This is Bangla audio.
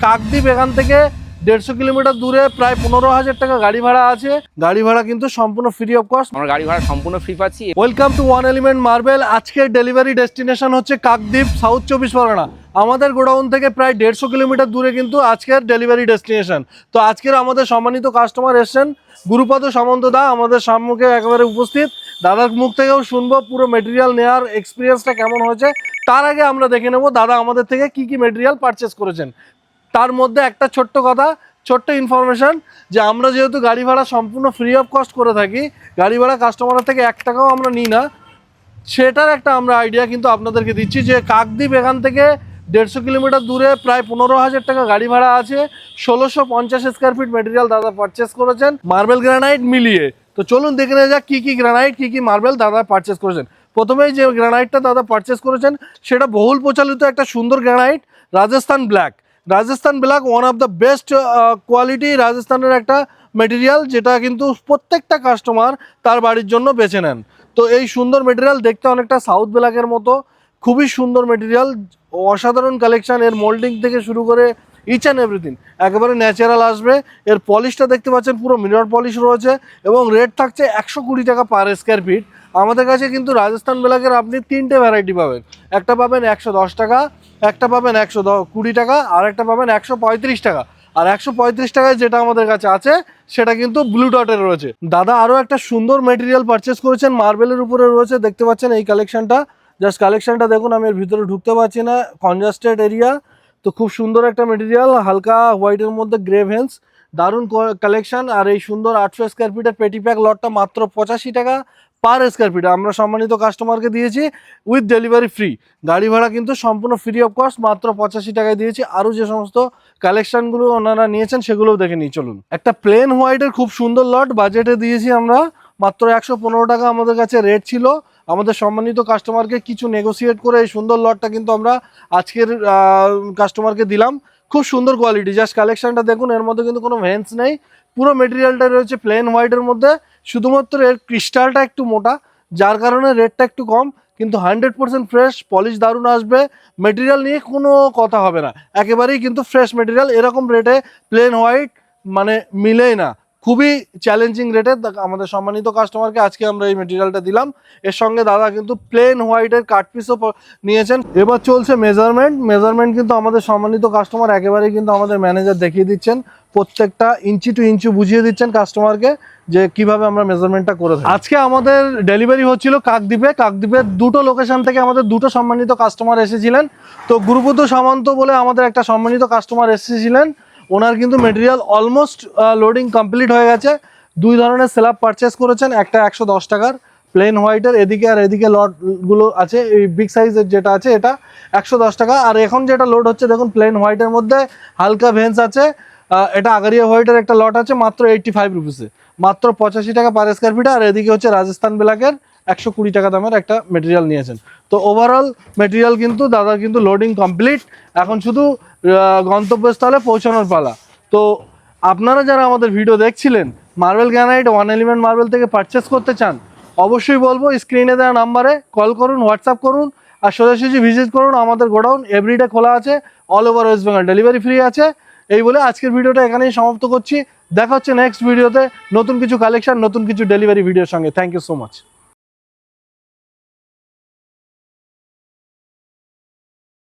কাকদ্বীপ এখান থেকে 150 কিলোমিটার দূরে প্রায় 15,000 টাকা গাড়ি ভাড়া আছে। গাড়ি ভাড়া কিন্তু সম্পূর্ণ ফ্রি অফ কস্ট। আমরা গাড়ি ভাড়া সম্পূর্ণ ফ্রি পাচ্ছি। Welcome to one element marble. আজকের ডেলিভারি ডেস্টিনেশন হচ্ছে কাকদ্বীপ, সাউথ 24 পরগনা। আমাদের গোডাউন থেকে প্রায় 150 কিলোমিটার দূরে কিন্তু আজকের ডেলিভারি ডেস্টিনেশন। তো আজকের আমাদের সম্মানিত কাস্টমার এসছেন গুরুপদ সামন্ত দা, আমাদের সম্মুখে একেবারে উপস্থিত। দাদার মুখ থেকেও শুনবো পুরো মেটেরিয়াল নেওয়ার এক্সপিরিয়েন্সটা কেমন হয়েছে। তার আগে আমরা দেখে নেব দাদা আমাদের থেকে কি কি মেটেরিয়াল পারচেস করেছেন। তার মধ্যে একটা ছোট্ট কথা, ছোট্ট ইনফরমেশন, যে আমরা যেহেতু গাড়ি ভাড়া সম্পূর্ণ ফ্রি অফ কস্ট করে থাকি, গাড়ি ভাড়া কাস্টমারের থেকে 1 টাকাও আমরা নিই না, সেটার একটা আমরা আইডিয়া কিন্তু আপনাদেরকে দিচ্ছি। যে কাকদ্বীপ এখান থেকে 150 কিলোমিটার দূরে প্রায় 15,000 টাকা গাড়ি ভাড়া আছে। 1650 স্কোয়ার ফিট মেটেরিয়াল দাদা পারচেস করেছেন মার্বেল গ্রানাইট মিলিয়ে। তো চলুন দেখে নেওয়া যাক কী কী গ্রানাইট কী কী মার্বেল দাদা পারচেস করেছেন। প্রথমেই যে গ্রানাইটটা দাদা পারচেস করেছেন সেটা বহুল প্রচলিত একটা সুন্দর granite, Rajasthan black. Rajasthan black one of the best quality রাজস্থানের একটা মেটেরিয়াল, যেটা কিন্তু প্রত্যেকটা কাস্টমার তার বাড়ির জন্য বেছে নেন। তো এই সুন্দর মেটেরিয়াল দেখতে অনেকটা সাউথ ব্ল্যাকের মতো, খুবই সুন্দর মেটেরিয়াল, অসাধারণ কালেকশন। এর মোল্ডিং থেকে শুরু করে ইচ অ্যান্ড এভরিথিং একেবারে ন্যাচারাল আসবে। এর পলিশটা দেখতে পাচ্ছেন পুরো মিরর পলিশ রয়েছে এবং রেট থাকছে 120 টাকা পার স্কোয়ার ফিট। আমাদের কাছে কিন্তু রাজস্থান ব্ল্যাকের আপনি 3টে ভ্যারাইটি পাবেন। একটা পাবেন 110 টাকা, একটা পাবেন 120 টাকা, আর একটা পাবেন 135 টাকা। আর 135 টাকায় যেটা আমাদের কাছে আছে সেটা কিন্তু ব্লু ডটের রয়েছে। দাদা আরও একটা সুন্দর মেটেরিয়াল পারচেস করেছেন, মার্বেলের উপরে রয়েছে, দেখতে পাচ্ছেন এই কালেকশনটা। জাস্ট কালেকশনটা দেখুন, আমি এর ভিতরে ঢুকতে পারছি না, কনজাস্টেড এরিয়া। তো খুব সুন্দর একটা মেটেরিয়াল, হালকা হোয়াইটের মধ্যে গ্রে ভেন্স, দারুণ কালেকশন। আর এই সুন্দর 800 স্কোয়ার ফিটের পেটি প্যাক লটটা মাত্র 85 টাকা পার স্কোয়ার ফিট আমরা সম্মানিত কাস্টমারকে দিয়েছি উইথ ডেলিভারি ফ্রি। গাড়ি ভাড়া কিন্তু সম্পূর্ণ ফ্রি অফ কস্ট, মাত্র 85 টাকায় দিয়েছি। আরও যে সমস্ত কালেকশনগুলো ওনারা নিয়েছেন সেগুলোও দেখে নিই চলুন। একটা প্লেন হোয়াইটের খুব সুন্দর লট বাজেটে দিয়েছি আমরা, মাত্র 115 টাকা আমাদের কাছে রেট ছিল। আমাদের সম্মানিত কাস্টমারকে কিছু নেগোসিয়েট করে এই সুন্দর লটটা কিন্তু আমরা আজকের কাস্টমারকে দিলাম। খুব সুন্দর কোয়ালিটি, জাস্ট কালেকশনটা দেখুন, এর মধ্যে কিন্তু কোনো ভেন্স নেই, পুরো মেটেরিয়ালটা রয়েছে প্লেন হোয়াইটের মধ্যে। শুধুমাত্র এর ক্রিস্টালটা একটু মোটা, যার কারণে রেটটা একটু কম, কিন্তু 100% ফ্রেশ, পলিশ দারুণ আসবে। মেটেরিয়াল নিয়ে কোনো কথা হবে না, একেবারেই কিন্তু ফ্রেশ মেটেরিয়াল। এরকম রেটে প্লেন হোয়াইট মানে মিলেই না, খুবই চ্যালেঞ্জিং রেটে আমাদের সম্মানিত কাস্টমারকে আজকে আমরা এই মেটেরিয়ালটা দিলাম। এর সঙ্গে দাদা কিন্তু প্লেন হোয়াইটের কাট পিসও নিয়েছেন। এবার চলছে মেজারমেন্ট কিন্তু আমাদের সম্মানিত কাস্টমার একেবারেই কিন্তু আমাদের ম্যানেজার দেখিয়ে দিচ্ছেন, প্রত্যেকটা ইঞ্চি টু ইঞ্চি বুঝিয়ে দিচ্ছেন কাস্টমারকে যে কিভাবে আমরা মেজারমেন্টটা করে থাকি। আজকে আমাদের ডেলিভারি হচ্ছিল কাকদ্বীপের দুটো লোকেশন থেকে আমাদের দুটো সম্মানিত কাস্টমার এসেছিলেন। তো গুরুপদ সামন্ত বলে আমাদের একটা সম্মানিত কাস্টমার এসেছিলেন, ওনার কিন্তু মেটেরিয়াল অলমোস্ট লোডিং কমপ্লিট হয়ে গেছে। 2 ধরনের স্ল্যাব পারচেস করেছেন, একটা 110 টাকার প্লেন হোয়াইটের এদিকে, আর এদিকে লটগুলো আছে এই বিগ সাইজের যেটা আছে এটা 110 টাকা। আর এখন যেটা লোড হচ্ছে দেখুন প্লেন হোয়াইটের মধ্যে হালকা ভেন্স আছে, এটা আগারিয়া হোয়াইটের একটা লট আছে মাত্র 85 রুপিসে, মাত্র 85 টাকা পার স্কোয়ার ফিট। আর এদিকে হচ্ছে রাজস্থান ব্ল্যাকের 120 টাকা দামের একটা মেটেরিয়াল নিয়েছেন। তো ওভারঅল মেটেরিয়াল কিন্তু দাদার কিন্তু লোডিং কমপ্লিট, এখন শুধু গন্তব্যস্থলে পৌঁছানোর পালা। তো আপনারা যারা আমাদের ভিডিও দেখছিলেন, marble granite one element marble থেকে পারচেস করতে চান, অবশ্যই বলবো স্ক্রিনে দেওয়া নাম্বারে কল করুন, হোয়াটসঅ্যাপ করুন, আর সোজাসুজি ভিজিট করুন। আমাদের গোডাউন এভরিডে খোলা আছে, all over West Bengal, delivery free আছে। এই বলে আজকের ভিডিওটা এখানেই সমাপ্ত করছি। দেখা হচ্ছে নেক্সট ভিডিওতে নতুন কিছু কালেকশন, নতুন কিছু ডেলিভারি ভিডিওর সঙ্গে। Thank you so much.